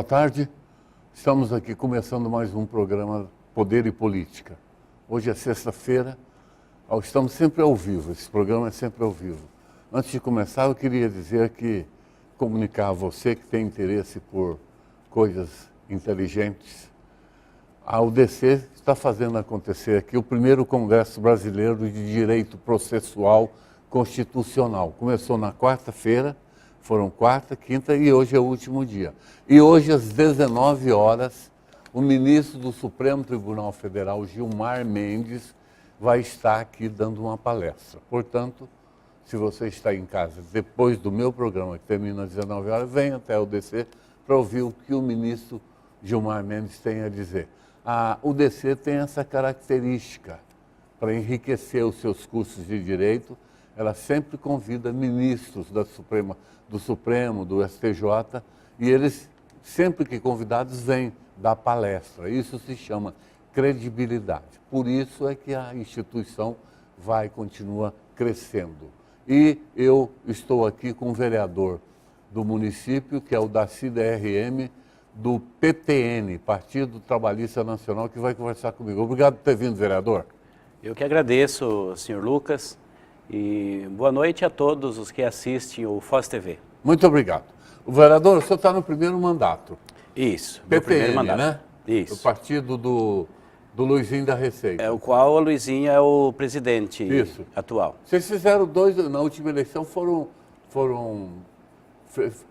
boa tarde. Estamos aqui começando mais um programa Poder e Política. Hoje é sexta-feira, estamos sempre ao vivo, esse programa é sempre ao vivo. Antes de começar, eu queria dizer comunicar a você que tem interesse por coisas inteligentes, a UDC está fazendo acontecer aqui o primeiro Congresso Brasileiro de Direito Processual Constitucional. Começou na quarta-feira, foram quarta, quinta e hoje é o último dia. E hoje, às 19 horas, o ministro do Supremo Tribunal Federal, Gilmar Mendes, vai estar aqui dando uma palestra. Portanto, se você está em casa depois do meu programa, que termina às 19 horas, venha até a UDC para ouvir o que o ministro Gilmar Mendes tem a dizer. A UDC tem essa característica para enriquecer os seus cursos de direito. Ela sempre convida ministros do Supremo, do STJ, e eles, sempre que convidados, vêm dar palestra. Isso se chama credibilidade. Por isso é que a instituição continua crescendo. E eu estou aqui com o vereador do município, que é o Darcy DRM, do PTN, Partido Trabalhista Nacional, que vai conversar comigo. Obrigado por ter vindo, vereador. Eu que agradeço, senhor Lucas, e boa noite a todos os que assistem o Foz TV. Muito obrigado. O vereador, o senhor está no primeiro mandato. Isso, PTN, primeiro mandato. Né? Isso. O partido do Luizinho da Receita. É o qual o Luizinho é o presidente Isso. atual. Vocês fizeram na última eleição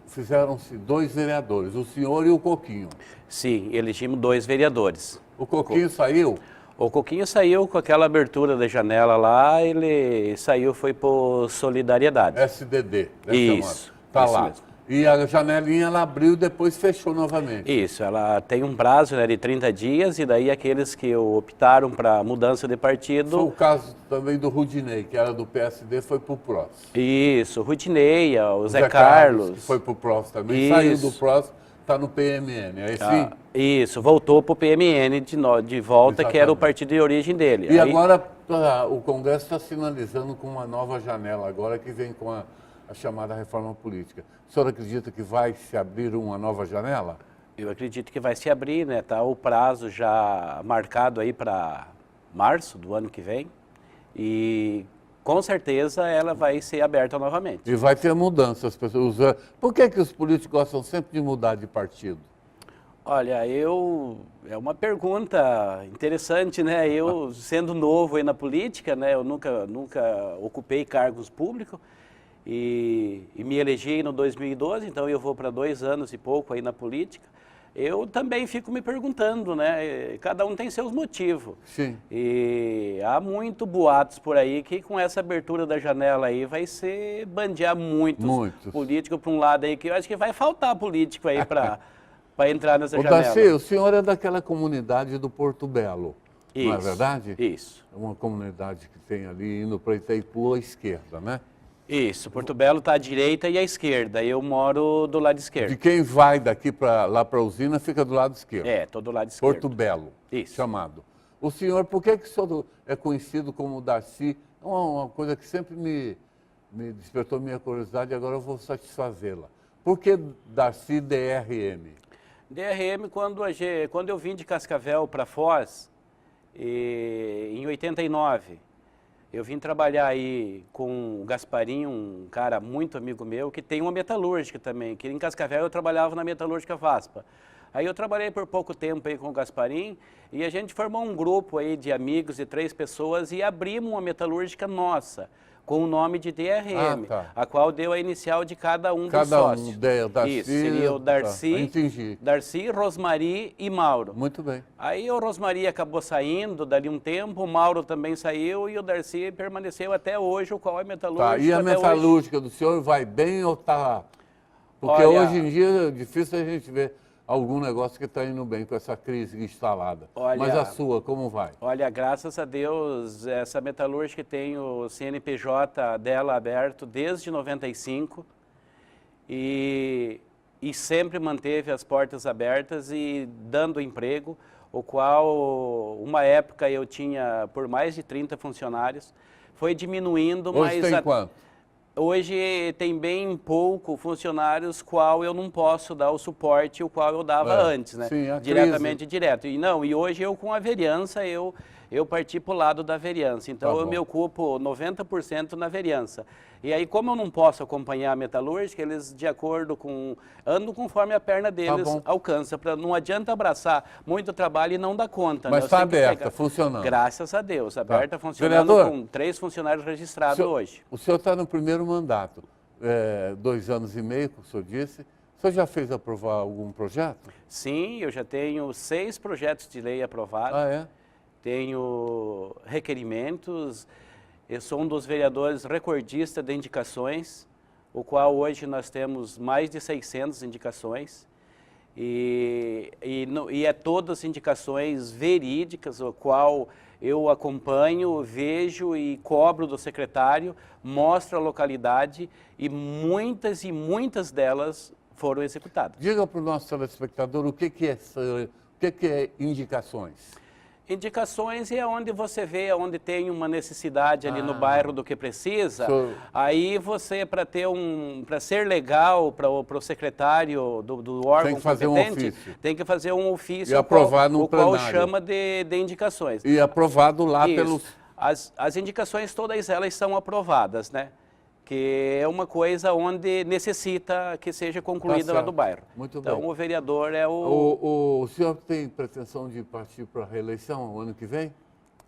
fizeram-se dois vereadores, o senhor e o Coquinho. Sim, elegimos 2 vereadores. O Coquinho saiu? O Coquinho saiu com aquela abertura da janela lá, ele saiu, foi por Solidariedade. SDD, né? Isso. Está Isso lá. mesmo. E a janelinha ela abriu e depois fechou novamente. Isso, ela tem um prazo, né, de 30 dias e daí aqueles que optaram para mudança de partido... Foi o caso também do Rudinei, que era do PSD, foi para o PROS. Isso, o Rudinei, o Zé Carlos... Que foi para o PROS também, Isso. saiu do PROS, está no PMN, é assim? Isso, voltou para o PMN de volta, Exatamente. Que era o partido de origem dele. E agora o Congresso está sinalizando com uma nova janela agora que vem com a chamada reforma política. O senhor acredita que vai se abrir uma nova janela? Eu acredito que vai se abrir, né? Tá o prazo já marcado aí para março do ano que vem e com certeza ela vai ser aberta novamente. E vai ter mudança. As pessoas. Por que os políticos gostam sempre de mudar de partido? Olha, é uma pergunta interessante, né? Eu, sendo novo aí na política, né? Eu nunca ocupei cargos públicos. E me elegi no 2012, então eu vou para 2 anos e pouco aí na política. Eu também fico me perguntando, né? Cada um tem seus motivos. Sim. E há muito boatos por aí que com essa abertura da janela aí vai ser bandear muitos políticos para um lado aí, que eu acho que vai faltar político aí para entrar nessa janela. Darcy, o senhor é daquela comunidade do Porto Belo, isso, não é verdade? Isso. É uma comunidade que tem ali indo para Itaipu à esquerda, né? Isso, Porto Belo está à direita e à esquerda, eu moro do lado esquerdo. De quem vai daqui lá para a usina fica do lado esquerdo. É, estou do lado esquerdo. Porto Belo, isso. Chamado. O senhor, por que o senhor é conhecido como Darcy? É uma coisa que sempre me despertou minha curiosidade e agora eu vou satisfazê-la. Por que Darcy DRM? DRM, quando eu vim de Cascavel para Foz, em 89, eu vim trabalhar aí com o Gasparinho, um cara muito amigo meu, que tem uma metalúrgica também, que em Cascavel eu trabalhava na metalúrgica Vaspa. Aí eu trabalhei por pouco tempo aí com o Gasparinho e a gente formou um grupo aí de amigos de 3 pessoas e abrimos uma metalúrgica nossa, com o nome de DRM, a qual deu a inicial de cada um dos sócios. Darcy, isso, seria o Darcy, entendi. Darcy, Rosmari e Mauro. Muito bem. Aí o Rosmari acabou saindo dali um tempo, o Mauro também saiu e o Darcy permaneceu até hoje, o qual é metalúrgica. E a metalúrgica do senhor vai bem ou está... Porque hoje em dia é difícil a gente ver algum negócio que está indo bem com essa crise instalada. Mas a sua, como vai? Olha, graças a Deus, essa metalúrgica tem o CNPJ dela aberto desde 95 e sempre manteve as portas abertas e dando emprego, o qual, uma época eu tinha por mais de 30 funcionários, foi diminuindo, Hoje tem quanto? Hoje tem bem pouco funcionários qual eu não posso dar o suporte o qual eu dava antes, né? Sim, a Diretamente crise. direto. E hoje eu com a vereança, eu parti para o lado da vereança. Então Tá eu bom. me ocupo 90% na vereança. E aí, como eu não posso acompanhar a metalúrgica, eles de acordo com... andam conforme a perna deles bom. alcança. Não adianta abraçar muito trabalho e não dar conta, Mas né? Eu está tenho que aberta, pegar. funcionando. Graças a Deus, aberta, funcionando Vereador, com 3 funcionários registrados hoje. O senhor está no primeiro mandato, 2 anos e meio, como o senhor disse. O senhor já fez aprovar algum projeto? Sim, eu já tenho 6 projetos de lei aprovados. Ah, é? Tenho requerimentos. Eu sou um dos vereadores recordistas de indicações, o qual hoje nós temos mais de 600 indicações. E é todas indicações verídicas, o qual eu acompanho, vejo e cobro do secretário, mostro a localidade e muitas delas foram executadas. Diga para o nosso telespectador o que é indicações. Indicações é onde você vê, onde tem uma necessidade ali no bairro do que precisa. Aí você, para ser legal para o secretário do órgão tem que fazer competente, um ofício. tem que fazer um ofício E aprovar no o qual plenário. chama de indicações. E aprovado lá Isso. pelos... As indicações, todas elas são aprovadas, né? Que é uma coisa onde necessita que seja concluída lá no bairro. Muito então, bem. o vereador é o... O senhor tem pretensão de partir para a reeleição o ano que vem?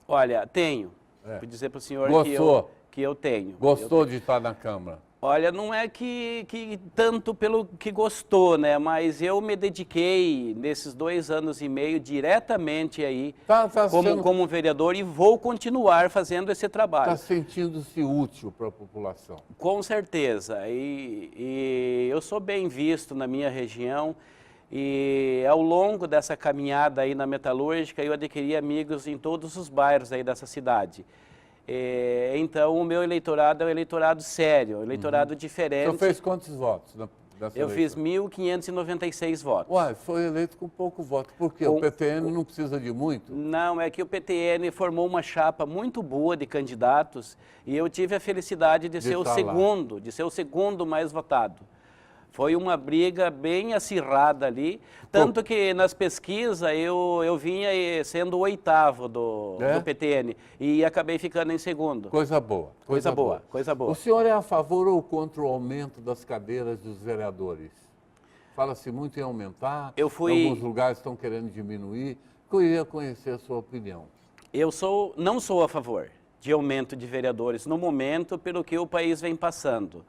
Olha, tenho. Vou dizer para o senhor que eu tenho. Gostou de estar na Câmara? Olha, não é que tanto pelo que gostou, né? Mas eu me dediquei nesses 2 anos e meio diretamente aí como vereador e vou continuar fazendo esse trabalho. Está sentindo-se útil para a população? Com certeza. E eu sou bem visto na minha região e ao longo dessa caminhada aí na metalúrgica eu adquiri amigos em todos os bairros aí dessa cidade. Então, o meu eleitorado é um eleitorado sério, um eleitorado diferente. O senhor fez quantos votos dessa Eu fiz eleição? 1.596 votos. Uai, foi eleito com pouco voto. Por quê? O PTN não precisa de muito? Não, é que o PTN formou uma chapa muito boa de candidatos e eu tive a felicidade de ser o segundo mais votado. Foi uma briga bem acirrada ali, tanto que nas pesquisas eu vinha sendo o 8º do PTN e acabei ficando em segundo. Coisa boa. Coisa boa. O senhor é a favor ou contra o aumento das cadeiras dos vereadores? Fala-se muito em aumentar, em alguns lugares estão querendo diminuir. Eu queria conhecer a sua opinião. Eu não sou a favor de aumento de vereadores no momento pelo que o país vem passando.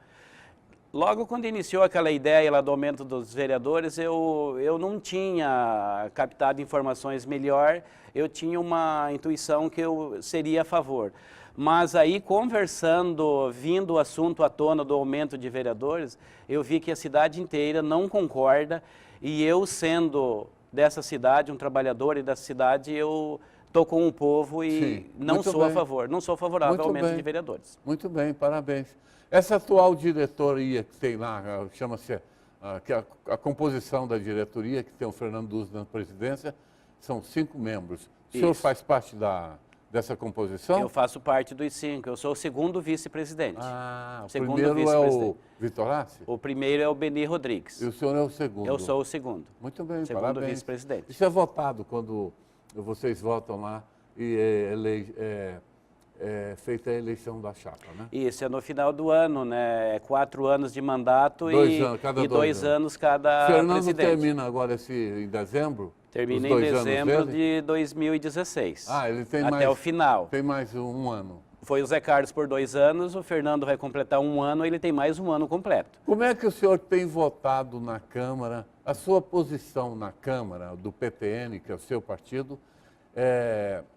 Logo quando iniciou aquela ideia lá do aumento dos vereadores, eu não tinha captado informações melhor, eu tinha uma intuição que eu seria a favor. Mas aí, conversando, vindo o assunto à tona do aumento de vereadores, eu vi que a cidade inteira não concorda e eu, sendo dessa cidade, um trabalhador dessa cidade, eu estou com o povo e não sou a favor, não sou favorável ao aumento de vereadores. Muito bem, parabéns. Essa atual diretoria que tem lá, chama-se a composição da diretoria, que tem o Fernando Duz na presidência, são 5 membros. O senhor faz parte dessa composição? Eu faço parte dos 5, eu sou o segundo vice-presidente. O primeiro é o Vitorassi? O primeiro é o Beni Rodrigues. E o senhor é o segundo? Eu sou o segundo. Muito bem, segundo parabéns. Vice-presidente. Isso é votado quando vocês votam lá e é feita a eleição da chapa, né? Isso, é no final do ano, né? É 4 anos de mandato e 2 anos cada Fernando presidente. Termina agora em dezembro? Termina em dezembro de 2016. Ele tem até o final. Tem mais um ano. Foi o Zé Carlos por 2 anos, o Fernando vai completar 1 ano, ele tem mais 1 ano completo. Como é que o senhor tem votado na Câmara? A sua posição na Câmara, do PTN, que é o seu partido,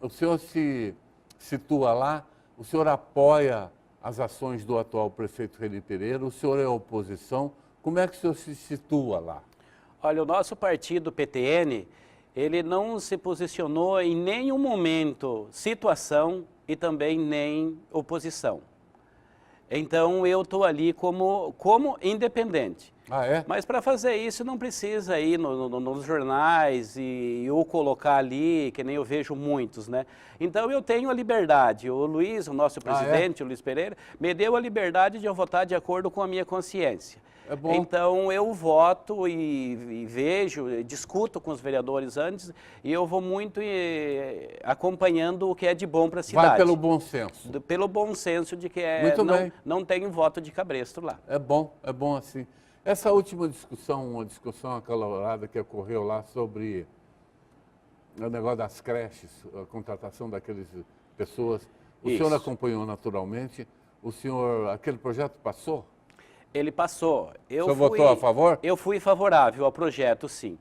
o senhor se situa lá, o senhor apoia as ações do atual prefeito Reni Pereira, o senhor é oposição, como é que o senhor se situa lá? Olha, o nosso partido, PTN, ele não se posicionou em nenhum momento situação e também nem oposição. Então, eu estou ali como independente. Ah, é? Mas para fazer isso não precisa ir nos jornais e eu colocar ali, que nem eu vejo muitos, né? Então eu tenho a liberdade. O Luiz, o nosso presidente, o Luiz Pereira, me deu a liberdade de eu votar de acordo com a minha consciência. É bom. Então eu voto e vejo, discuto com os vereadores antes e eu vou muito acompanhando o que é de bom para a cidade. Vai pelo bom senso. Pelo bom senso de que Muito bem. não tem voto de cabresto lá. É bom assim. Essa última discussão, uma discussão acalorada que ocorreu lá sobre o negócio das creches, a contratação daquelas pessoas, o senhor acompanhou naturalmente, aquele projeto passou? Ele passou. O senhor votou a favor? Eu fui favorável ao projeto, sim.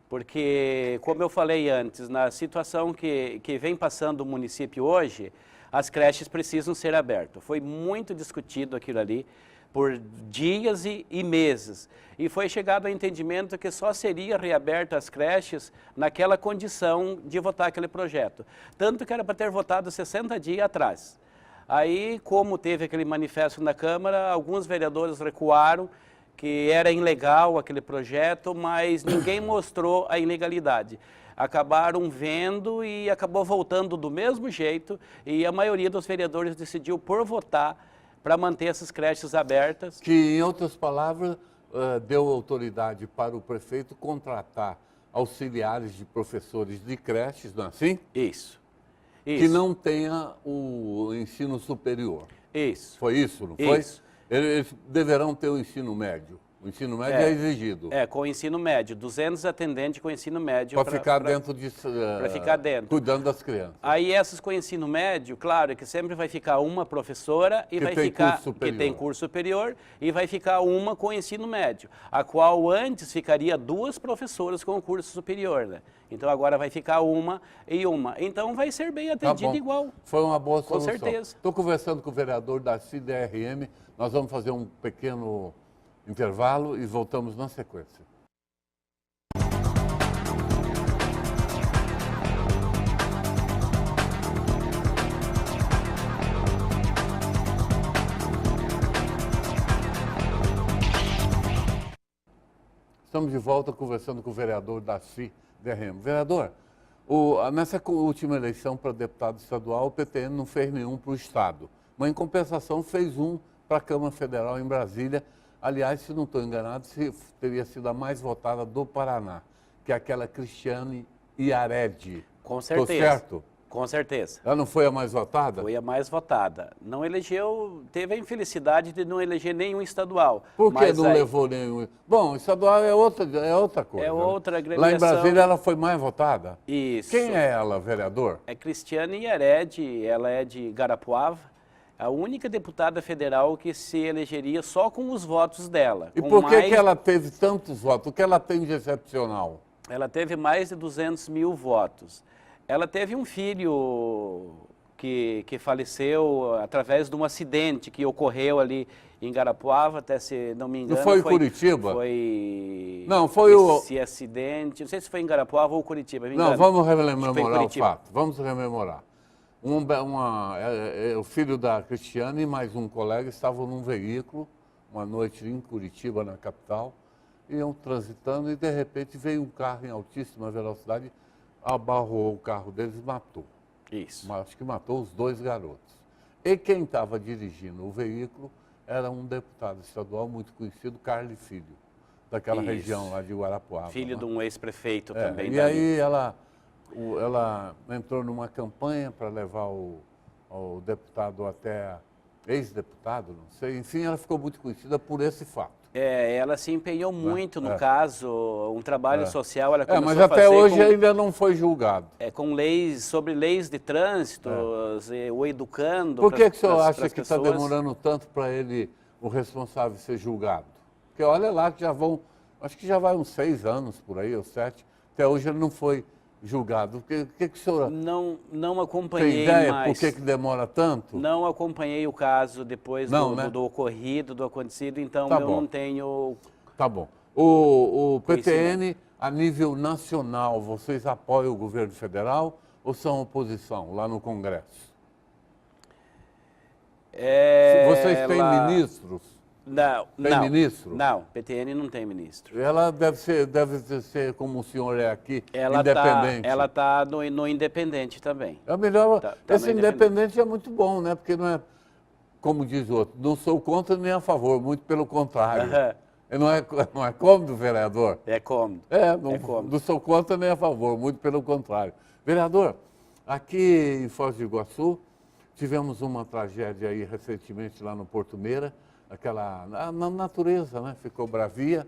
Porque, como eu falei antes, na situação que vem passando o município hoje, as creches precisam ser abertas. Foi muito discutido aquilo ali por dias e meses. E foi chegado ao entendimento que só seria reaberta as creches naquela condição de votar aquele projeto. Tanto que era para ter votado 60 dias atrás. Aí, como teve aquele manifesto na Câmara, alguns vereadores recuaram, que era ilegal aquele projeto, mas ninguém mostrou a ilegalidade. Acabaram vendo e acabou voltando do mesmo jeito, e a maioria dos vereadores decidiu por votar para manter essas creches abertas. Que, em outras palavras, deu autoridade para o prefeito contratar auxiliares de professores de creches, não é assim? Isso. Que não tenha o ensino superior. Isso. Foi isso, não foi? Isso. Eles deverão ter o ensino médio. O ensino médio é exigido. Com o ensino médio. 200 atendentes com ensino médio. Para ficar dentro disso. Para ficar dentro. Cuidando das crianças. Aí essas com ensino médio, claro que sempre vai ficar uma professora e vai ficar que tem curso superior e vai ficar uma com ensino médio, a qual antes ficaria 2 professoras com curso superior, né? Então agora vai ficar uma e uma. Então vai ser bem atendido igual. Foi uma boa solução. Com certeza. Estou conversando com o vereador da CDRM. Nós vamos fazer um pequeno intervalo e voltamos na sequência. Estamos de volta conversando com o vereador da CDRM. Vereador, nessa última eleição para deputado estadual, o PTN não fez nenhum para o Estado, mas em compensação fez um para a Câmara Federal em Brasília. Aliás, se não estou enganado, teria sido a mais votada do Paraná, que é aquela Cristiane Iaredi. Com certeza. Estou certo? Com certeza. Ela não foi a mais votada? Foi a mais votada. Não elegeu, teve a infelicidade de não eleger nenhum estadual. Por que não levou nenhum? Bom, estadual é outra coisa. É outra agremiação. Lá em Brasília ela foi mais votada? Isso. Quem é ela, vereador? É Cristiane Iaredi, ela é de Garapuava. A única deputada federal que se elegeria só com os votos dela. E por que ela teve tantos votos? O que ela tem de excepcional? Ela teve mais de 200 mil votos. Ela teve um filho que faleceu através de um acidente que ocorreu ali em Garapuava, até se não me engano. Não foi em Curitiba? Foi... Não, foi esse acidente, não sei se foi em Garapuava ou Curitiba. Não, vamos rememorar o fato. Vamos rememorar. O filho da Cristiane e mais um colega estavam num veículo, uma noite em Curitiba, na capital, iam transitando e de repente veio um carro em altíssima velocidade, abarrou o carro deles e matou. Isso. Acho que matou os 2 garotos. E quem estava dirigindo o veículo era um deputado estadual muito conhecido, Carlos Filho, daquela região lá de Guarapuava. Filho de um ex-prefeito também. E aí ela entrou numa campanha para levar o deputado até, ex-deputado, não sei, enfim, ela ficou muito conhecida por esse fato. Ela se empenhou muito no caso, um trabalho social, ela começou mas a até hoje ainda não foi julgado. Com sobre leis de trânsito, o educando. Por que o senhor acha que está demorando tanto para o responsável, ser julgado? Porque olha lá que acho que já vai uns 6 anos por aí, ou 7, até hoje ele não foi julgado. O que o senhor... Não acompanhei tem ideia mais. Por que demora tanto? Não acompanhei o caso depois do ocorrido, do acontecido, então eu não tenho... Tá bom. O PTN, a nível nacional, vocês apoiam o governo federal ou são oposição lá no Congresso? Vocês têm ministros? Não, Tem não. ministro? Não, PTN não tem ministro. Ela deve ser como o senhor é aqui, Ela independente. ela tá no Independente também. É melhor. Tá Esse no independente é muito bom, né? Porque não é, como diz o outro, não sou contra nem a favor, muito pelo contrário. Aham. Não é cômodo, vereador? É cômodo. Não, É cômodo. não sou contra nem a favor, muito pelo contrário. Vereador, aqui em Foz do Iguaçu, tivemos uma tragédia aí recentemente lá no Porto Meira, na natureza, né? Ficou bravia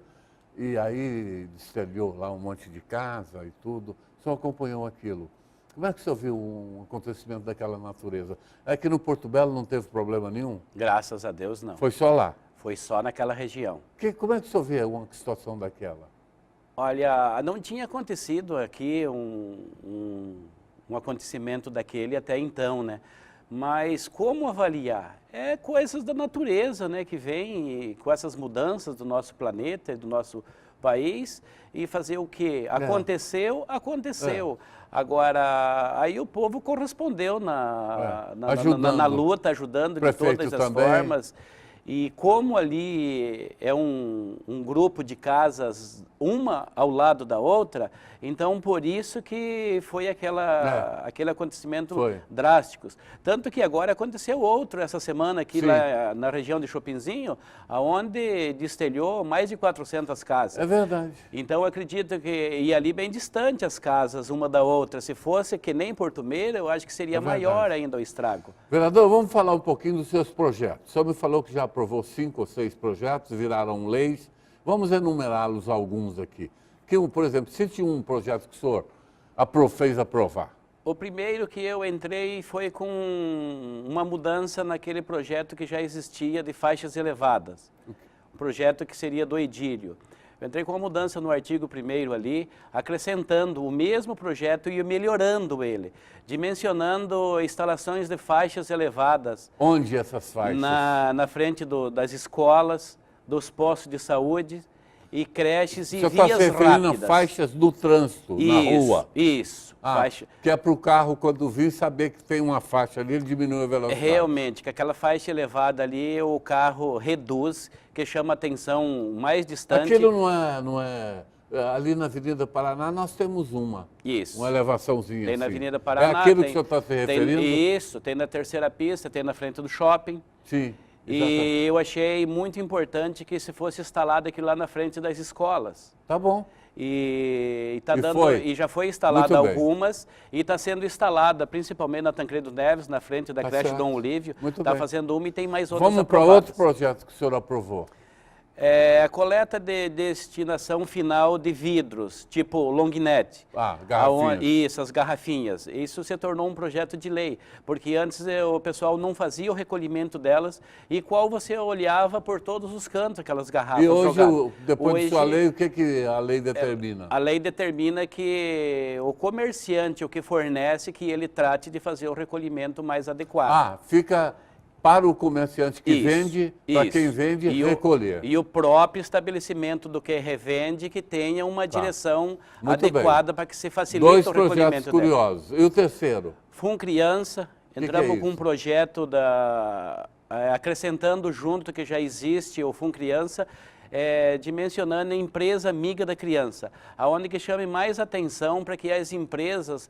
e aí destelhou lá um monte de casa e tudo. O senhor acompanhou aquilo. Como é que o senhor viu um acontecimento daquela natureza? É que no Porto Belo não teve problema nenhum? Graças a Deus, não. Foi só lá? Foi só naquela região. Como é que o senhor vê uma situação daquela? Olha, não tinha acontecido aqui um acontecimento daquele até então, né? Mas como avaliar? É coisas da natureza, né, que vem com essas mudanças do nosso planeta e do nosso país e fazer o quê? Aconteceu, aconteceu. Agora, aí o povo correspondeu na luta, ajudando de todas as formas. E como ali é um grupo de casas, uma ao lado da outra, então por isso que foi aquele acontecimento drástico. Tanto que agora aconteceu outro essa semana aqui lá na região de Chopinzinho, onde destelhou mais de 400 casas. É verdade. Então eu acredito que, e ali bem distante as casas uma da outra, se fosse que nem Porto Meira, eu acho que seria maior ainda o estrago. Vereador, vamos falar um pouquinho dos seus projetos. O senhor me falou que já aprovou 5 ou 6 projetos, viraram leis. Vamos enumerá-los alguns aqui. Por exemplo, cite um projeto que o senhor fez aprovar. O primeiro que eu entrei foi com uma mudança naquele projeto que já existia de faixas elevadas. Um projeto que seria do edílio. Eu entrei com uma mudança no artigo 1º ali, acrescentando o mesmo projeto e melhorando ele, dimensionando instalações de faixas elevadas. Onde essas faixas? Na frente das escolas, dos postos de saúde e creches e vias rápidas. Você está se referindo a faixas do trânsito, na rua? Isso. Que é para o carro, quando vir, saber que tem uma faixa ali, ele diminui a velocidade. Realmente, que aquela faixa elevada ali, o carro reduz, que chama a atenção mais distante. Aquilo não é... Ali na Avenida Paraná nós temos uma. Isso. Uma elevaçãozinha Tem na assim. Avenida Paraná. É aquilo que o senhor está se referindo? Isso, tem na terceira pista, tem na frente do shopping. Sim. E eu achei muito importante que se fosse instalado aqui lá na frente das escolas. Tá bom. E já foi instalada algumas e está sendo instalada principalmente na Tancredo Neves, na frente da creche Dom Olívio. Está fazendo uma e tem mais outras aprovadas. Vamos para outro projeto que o senhor aprovou. É a coleta de destinação final de vidros, tipo long net. Garrafinhas. Isso, as garrafinhas. Isso se tornou um projeto de lei, porque antes o pessoal não fazia o recolhimento delas e qual você olhava por todos os cantos aquelas garrafas jogadas. E hoje, depois de sua lei, o que a lei determina? A lei determina que o comerciante, o que fornece, que ele trate de fazer o recolhimento mais adequado. Fica... para o comerciante que vende, para quem vende, recolher. E o próprio estabelecimento do que revende que tenha uma direção adequada para que se facilite o recolhimento. 2 projetos curiosos. E o terceiro? FUNCriança, entramos com um projeto acrescentando junto que já existe o FUNCriança, dimensionando a empresa amiga da criança, aonde que chame mais atenção para que as empresas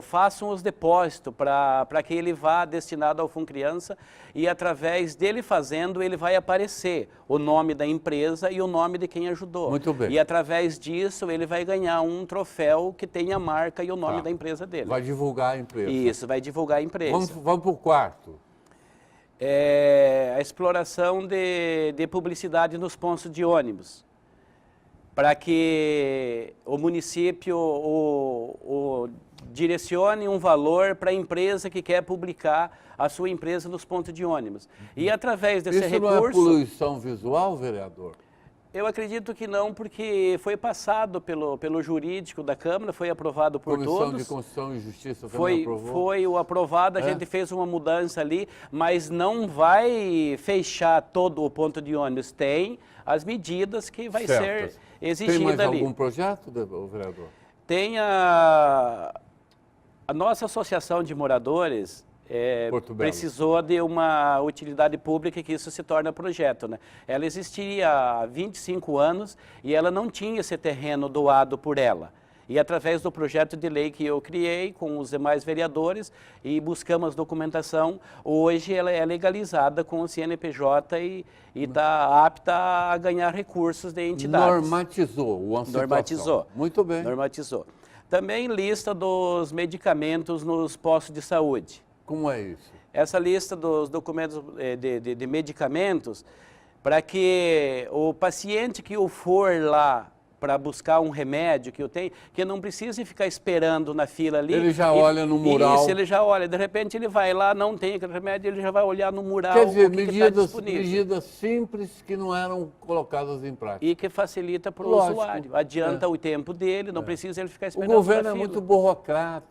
façam os depósitos para que ele vá destinado ao FUNCriança e através dele fazendo ele vai aparecer o nome da empresa e o nome de quem ajudou. Muito bem. E através disso ele vai ganhar um troféu que tem a marca e o nome da empresa dele. Vai divulgar a empresa. Isso, vai divulgar a empresa. Vamos para o quarto. A exploração de publicidade nos pontos de ônibus, para que o município direcione um valor para a empresa que quer publicar a sua empresa nos pontos de ônibus. E através desse recurso... Isso não é poluição visual, vereador? Eu acredito que não, porque foi passado pelo jurídico da Câmara, foi aprovado por todos. Comissão de Constituição e Justiça também aprovou? Foi o aprovado, a gente fez uma mudança ali, mas não vai fechar todo o ponto de ônibus. Tem as medidas que vai ser exigida ali. Tem mais algum projeto, vereador? Tem a nossa associação de moradores, Porto Belo. precisou de uma utilidade pública que isso se torna projeto, né? Ela existia há 25 anos e ela não tinha esse terreno doado por ela. E através do projeto de lei que eu criei com os demais vereadores e buscamos documentação, hoje ela é legalizada com o CNPJ e está apta a ganhar recursos de entidades. Normatizou a situação. Normatizou. Muito bem. Normatizou. Também lista dos medicamentos nos postos de saúde. Como é isso? Essa lista dos documentos de medicamentos, para que o paciente que for lá para buscar um remédio que eu tenho, que não precise ficar esperando na fila ali. Ele já olha no mural. Isso, ele já olha. De repente ele vai lá, não tem aquele remédio, ele já vai olhar no mural. Quer dizer, o que está disponível. medidas simples que não eram colocadas em prática. E que facilita para o Lógico. usuário. Adianta o tempo dele, não precisa ele ficar O esperando governo na é fila. muito burocrata,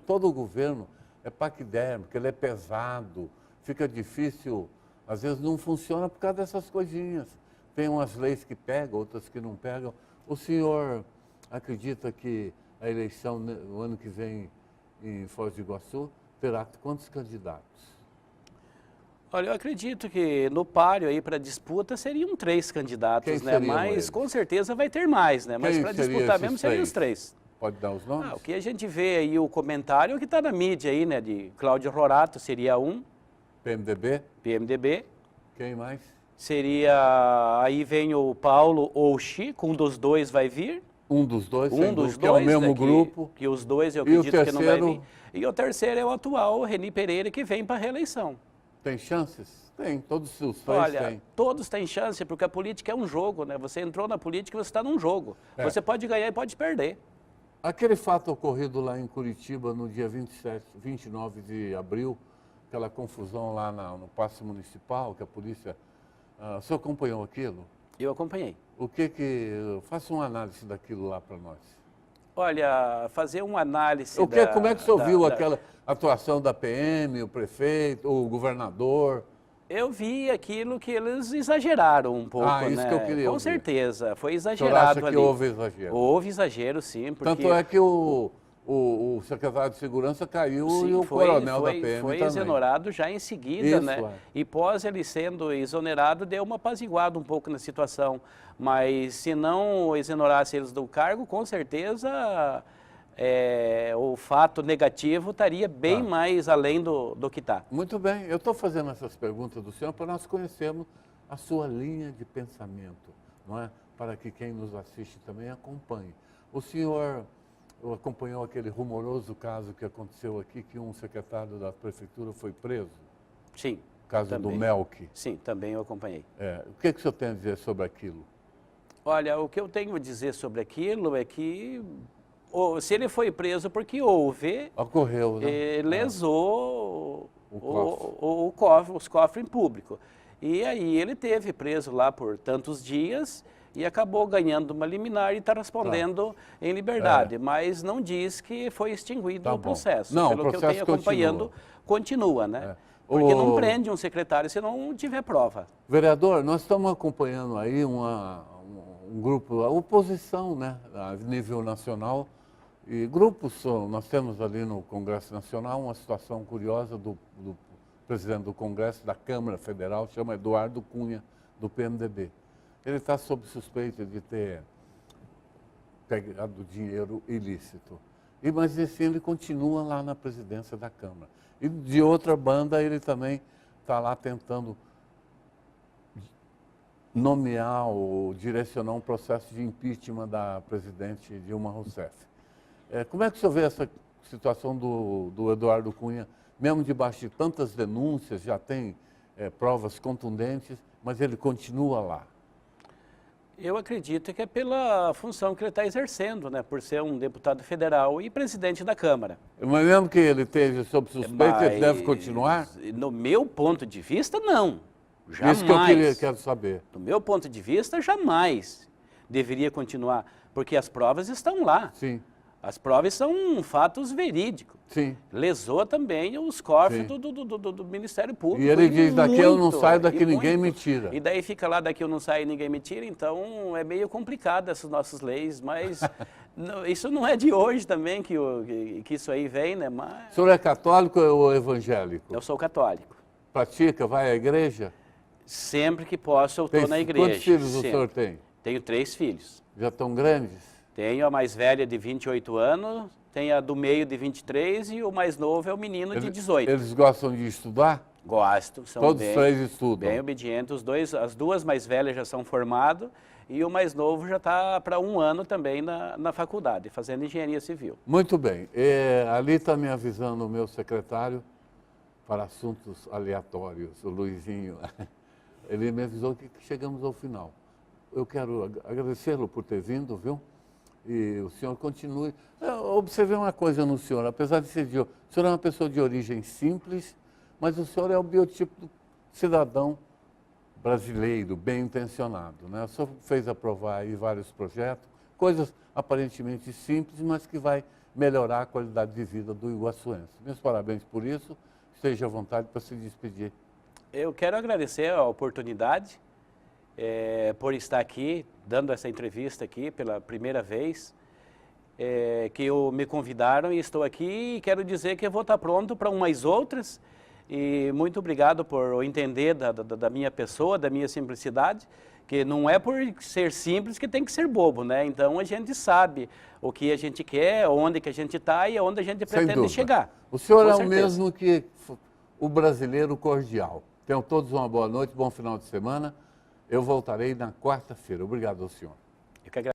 todo o governo é paquidérmico, ele é pesado, fica difícil, às vezes não funciona por causa dessas coisinhas. Tem umas leis que pegam, outras que não pegam. O senhor acredita que a eleição no ano que vem em Foz do Iguaçu terá quantos candidatos? Olha, eu acredito que no páreo aí para disputa seriam 3 candidatos, Quem né? seriam Mas eles? com certeza vai ter mais, né? Mas Quem para seriam disputar esses mesmo seriam os 3. Pode dar os nomes? O que a gente vê aí, o comentário que está na mídia aí, né? De Cláudio Rorato seria um, PMDB? PMDB. Quem mais? Seria, aí vem o Paulo ou o Chico, um dos dois vai vir. Um dos dois, Um dos que é o dois, mesmo né, grupo. Que os dois eu E o acredito que não vai terceiro? vir. E o terceiro é o atual, Reni Pereira, que vem para a reeleição. Tem chances? Tem, todos os três Olha, têm. todos têm chance, porque a política é um jogo, né? Você entrou na política e você está num jogo. É. Você pode ganhar e pode perder. Aquele fato ocorrido lá em Curitiba no dia 29 de abril, aquela confusão lá no Paço Municipal, que a polícia... o senhor acompanhou aquilo? Eu acompanhei. Faça uma análise daquilo lá para nós. Olha, fazer uma análise Como é que o senhor viu aquela atuação da PM, o prefeito, o governador? Eu vi aquilo que eles exageraram um pouco, né? Isso que eu queria Com ouvir. certeza, foi O senhor exagerado acha ali. que houve exagero? Houve exagero, sim, porque... Tanto é que o secretário de Segurança caiu Sim, e o coronel da PM foi também. exonerado já em seguida, Isso, né? é. E pós ele sendo exonerado, deu uma apaziguada um pouco na situação. Mas se não exonerasse eles do cargo, com certeza o fato negativo estaria bem mais além do que está. Muito bem, eu estou fazendo essas perguntas do senhor para nós conhecermos a sua linha de pensamento, não é? Para que quem nos assiste também acompanhe. O senhor acompanhou aquele rumoroso caso que aconteceu aqui, que um secretário da prefeitura foi preso? Sim. O caso também. do Melk. Sim, também eu acompanhei. O que o senhor tem a dizer sobre aquilo? Olha, o que eu tenho a dizer sobre aquilo é que se ele foi preso porque houve... Ocorreu, né? Lesou os cofres em público. E aí ele teve preso lá por tantos dias e acabou ganhando uma liminar e está respondendo em liberdade. Mas não diz que foi extinguido o processo. Não, pelo o que eu processo tenho acompanhando, continua, né? Porque não prende um secretário se não tiver prova. Vereador, nós estamos acompanhando aí um grupo, a oposição, né, a nível nacional, e grupos, nós temos ali no Congresso Nacional uma situação curiosa do presidente do Congresso, da Câmara Federal, chama Eduardo Cunha, do PMDB. Ele está sob suspeita de ter pegado dinheiro ilícito. Mas assim, ele continua lá na presidência da Câmara. E de outra banda, ele também está lá tentando nomear ou direcionar um processo de impeachment da presidente Dilma Rousseff. Como é que o senhor vê essa situação do Eduardo Cunha, mesmo debaixo de tantas denúncias, já tem provas contundentes, mas ele continua lá? Eu acredito que é pela função que ele está exercendo, né? Por ser um deputado federal e presidente da Câmara. Mas mesmo que ele esteja sob suspeita, ele deve continuar? No meu ponto de vista, não. Jamais. Isso que eu quero saber. Do meu ponto de vista, jamais deveria continuar, porque as provas estão lá. Sim. As provas são fatos verídicos. Sim. Lesou também os cofres Sim. do Ministério Público. E ele diz, daqui eu não saio, daqui e ninguém me muito. tira. E daí fica lá, daqui eu não saio e ninguém me tira. Então é meio complicado essas nossas leis, mas isso não é de hoje também que isso aí vem, né? Mas O senhor é católico ou evangélico? eu sou católico. Pratica, vai à igreja? Sempre que posso eu estou na igreja. Quantos filhos o sempre. senhor tem? Tenho 3 filhos. Já estão grandes? Tenho a mais velha de 28 anos, tenho a do meio de 23 e o mais novo é o menino de 18. Eles gostam de estudar? Gosto, são Todos bem, 3 estudam? bem obedientes. As duas mais velhas já são formadas e o mais novo já está para 1 ano também na faculdade, fazendo engenharia civil. Muito bem. Ali está me avisando o meu secretário para assuntos aleatórios, o Luizinho. Ele me avisou que chegamos ao final. Eu quero agradecê-lo por ter vindo, viu? E o senhor continue. Eu observei uma coisa no senhor, apesar de ser o senhor é uma pessoa de origem simples, mas o senhor é o biotipo do cidadão brasileiro, bem intencionado, né? O senhor fez aprovar aí vários projetos, coisas aparentemente simples, mas que vai melhorar a qualidade de vida do iguaçuense. Meus parabéns por isso, esteja à vontade para se despedir. Eu quero agradecer a oportunidade por estar aqui, dando essa entrevista aqui pela primeira vez, que me convidaram e estou aqui e quero dizer que eu vou estar pronto para umas outras e muito obrigado por entender da minha pessoa, da minha simplicidade, que não é por ser simples que tem que ser bobo, né? Então a gente sabe o que a gente quer, onde que a gente está e aonde a gente pretende chegar. O senhor é o mesmo que o brasileiro cordial. Tenham todos uma boa noite, bom final de semana. Eu voltarei na quarta-feira. Obrigado ao senhor. Eu que agradeço.